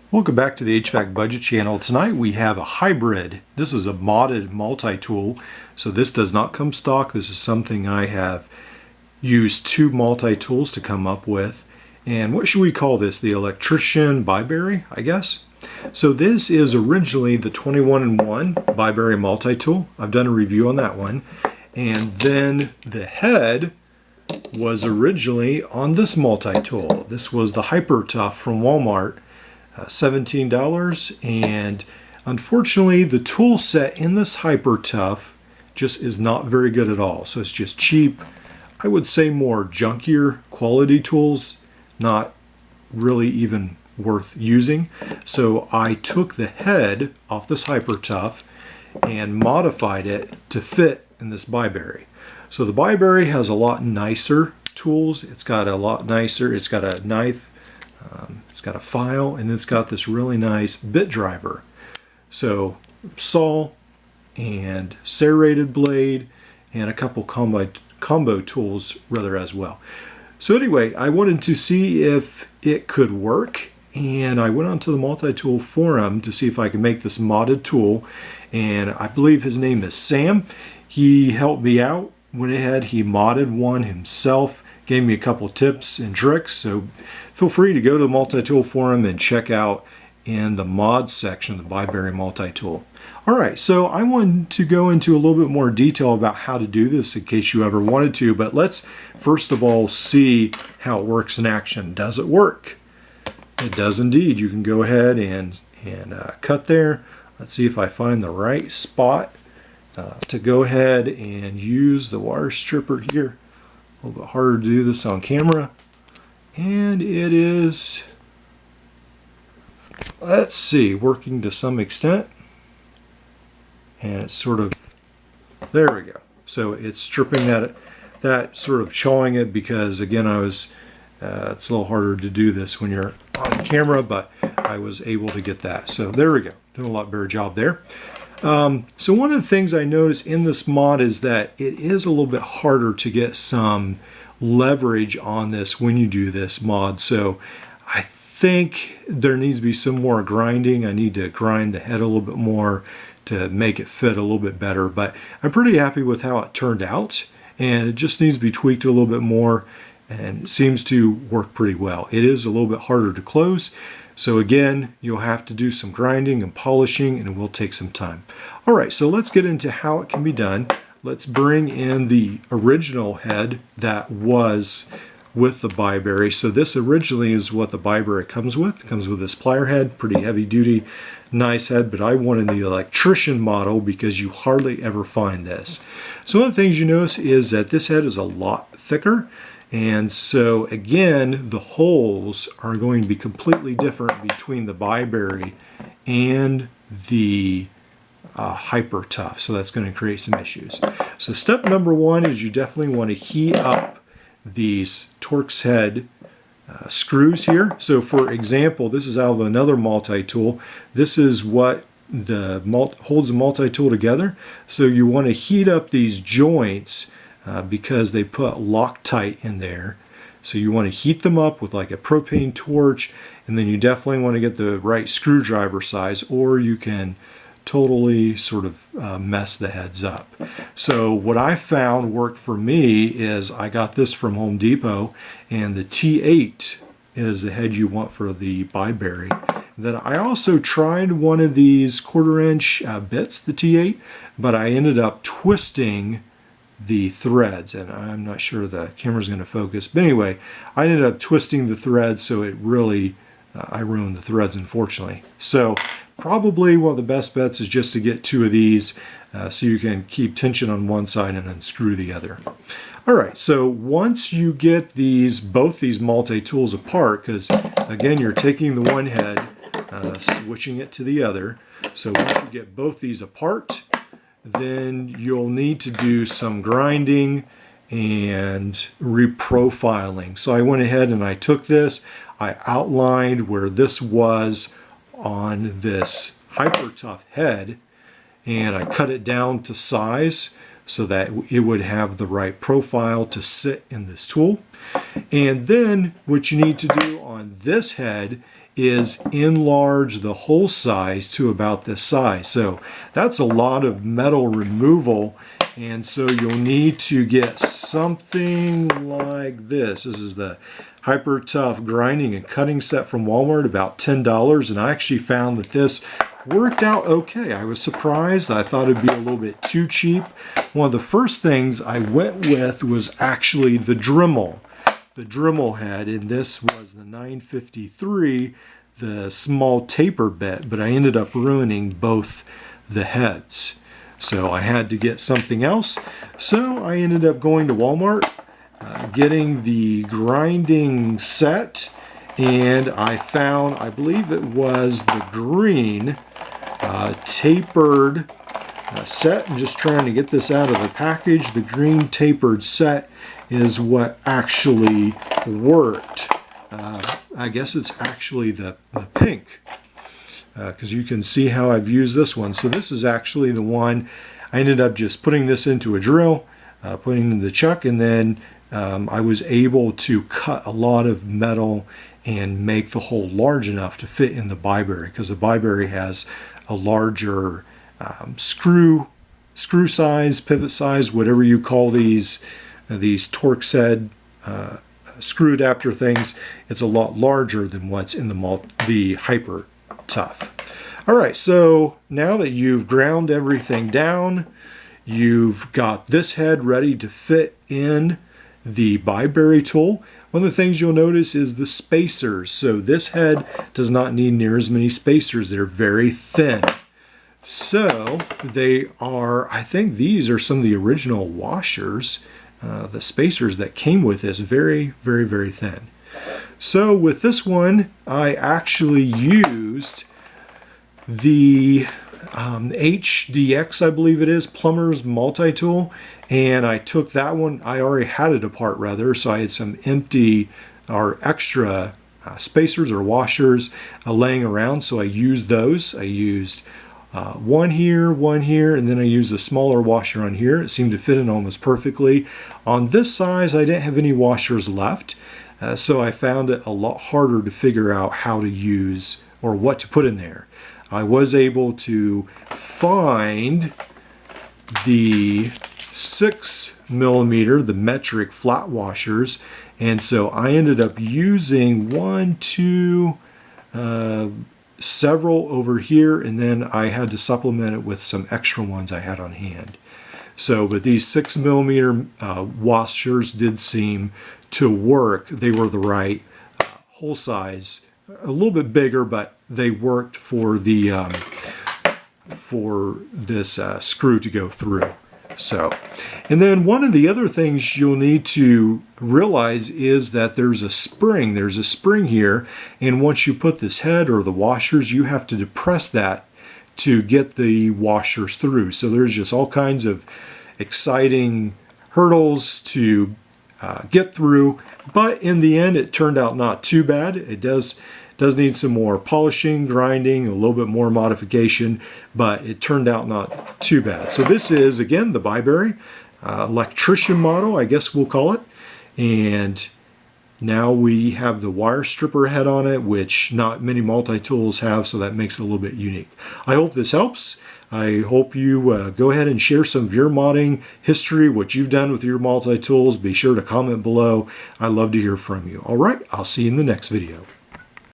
Welcome back to the HVAC Budget channel. Tonight we have a hybrid. This is a modded multi-tool. So this does not come stock. This is something I have used two multi-tools to come up with. And what should we call this? The Electrician Bibury, I guess. So this is originally the 21-in-1 Bibury multi-tool. I've done a review on that one. And then the head was originally on this multi-tool. This was the HyperTuff from Walmart. $17, and unfortunately the tool set in this HyperTuff just is not very good at all. So it's just cheap. I would say more junkier quality tools, not really even worth using. So I took the head off this HyperTuff and modified it to fit in this Bibury. So the Bibury has a lot nicer tools. It's got a lot nicer, it's got a knife, it's got a file, and it's got this really nice bit driver. So saw and serrated blade and a couple combo tools rather as well. So anyway, I wanted to see if it could work, and I went onto the Multitool Forum to see if I could make this modded tool, and I believe his name is Sam. He helped me out, went ahead, he modded one himself, gave me a couple tips and tricks, so feel free to go to the Multitool Forum and check out in the mod section the Bibury Multitool. Alright, so I wanted to go into a little bit more detail about how to do this in case you ever wanted to, but let's first of all see how it works in action. Does it work? It does indeed. You can go ahead and cut there. Let's see if I find the right spot to go ahead and use the wire stripper here. A little bit harder to do this on camera, and it is, let's see, working to some extent, and it's sort of, there we go. So it's stripping that sort of chawing it, because again it's a little harder to do this when you're on camera, but I was able to get that. So there we go, doing a lot better job there. So one of the things I noticed in this mod is that it is a little bit harder to get some leverage on this when you do this mod. So I think there needs to be some more grinding. I need to grind the head a little bit more to make it fit a little bit better. But I'm pretty happy with how it turned out, and it just needs to be tweaked a little bit more, and it seems to work pretty well. It is a little bit harder to close. So again, you'll have to do some grinding and polishing, and it will take some time. All right, so let's get into how it can be done. Let's bring in the original head that was with the Bibury. So this originally is what the Bibury comes with. It comes with this plier head, pretty heavy duty, nice head, but I wanted the Electrician model because you hardly ever find this. So one of the things you notice is that this head is a lot thicker. And so again, the holes are going to be completely different between the Bibury and the HyperTuff. So that's going to create some issues. So step number one is you definitely want to heat up these Torx head screws here. So for example, this is out of another multi-tool. This is what holds the multi-tool together. So you want to heat up these joints because they put Loctite in there. So you want to heat them up with like a propane torch, and then you definitely want to get the right screwdriver size, or you can totally sort of mess the heads up. So what I found worked for me is I got this from Home Depot, and the T8 is the head you want for the Bibury. Then I also tried one of these 1/4 inch bits, the T8, but I ended up twisting the threads, and I'm not sure the camera's going to focus, but anyway, I ended up twisting the threads, so it really I ruined the threads, unfortunately. So probably one of the best bets is just to get two of these so you can keep tension on one side and unscrew the other. Alright, so once you get both these multi-tools apart, because again you're taking the one head, switching it to the other, so once you get both these apart, then you'll need to do some grinding and reprofiling. So I went ahead and I took this, I outlined where this was on this HyperTuff head, and I cut it down to size so that it would have the right profile to sit in this tool. And then what you need to do on this head is enlarge the hole size to about this size. So that's a lot of metal removal, and so you'll need to get something like this. This is the HyperTuff grinding and cutting set from Walmart, about $10, and I actually found that this worked out okay. I was surprised. I thought it'd be a little bit too cheap. One of the first things I went with was actually the Dremel. The Dremel head, and this was the 953, the small taper bit, but I ended up ruining both the heads. So I had to get something else. So I ended up going to Walmart, getting the grinding set, and I found, I believe it was the green tapered set. I'm just trying to get this out of the package. The green tapered set is what actually worked. I guess it's actually the pink, because you can see how I've used this one. So this is actually the one. I ended up just putting this into a drill, putting it in the chuck, and then I was able to cut a lot of metal and make the hole large enough to fit in the Bibury, because the Bibury has a larger screw size, pivot size, whatever you call these Torx head screw adapter things. It's a lot larger than what's in the HyperTuff. All right, so now that you've ground everything down, you've got this head ready to fit in the Bibury tool. One of the things you'll notice is the spacers. So this head does not need near as many spacers. They're very thin. So they are, I think these are some of the original washers. The spacers that came with this, very, very, very thin. So with this one, I actually used the HDX, I believe it is, Plumber's Multitool, and I took that one. I already had it apart, rather, so I had some empty or extra spacers or washers laying around, so I used those. I used one here, and then I used a smaller washer on here. It seemed to fit in almost perfectly. On this size, I didn't have any washers left, so I found it a lot harder to figure out how to use or what to put in there. I was able to find the 6mm, the metric flat washers, and so I ended up using several over here, and then I had to supplement it with some extra ones I had on hand. So, but these 6mm washers did seem to work. They were the right hole size, a little bit bigger, but they worked for the for this screw to go through. So, and then one of the other things you'll need to realize is that there's a spring. There's a spring here, and once you put this head or the washers, you have to depress that to get the washers through. So there's just all kinds of exciting hurdles to get through, but in the end it turned out not too bad. It does need some more polishing, grinding, a little bit more modification, but it turned out not too bad. So this is, again, the Bibury Electrician model, I guess we'll call it. And now we have the wire stripper head on it, which not many multi-tools have, so that makes it a little bit unique. I hope this helps. I hope you go ahead and share some of your modding history, what you've done with your multi-tools. Be sure to comment below. I'd love to hear from you. All right, I'll see you in the next video.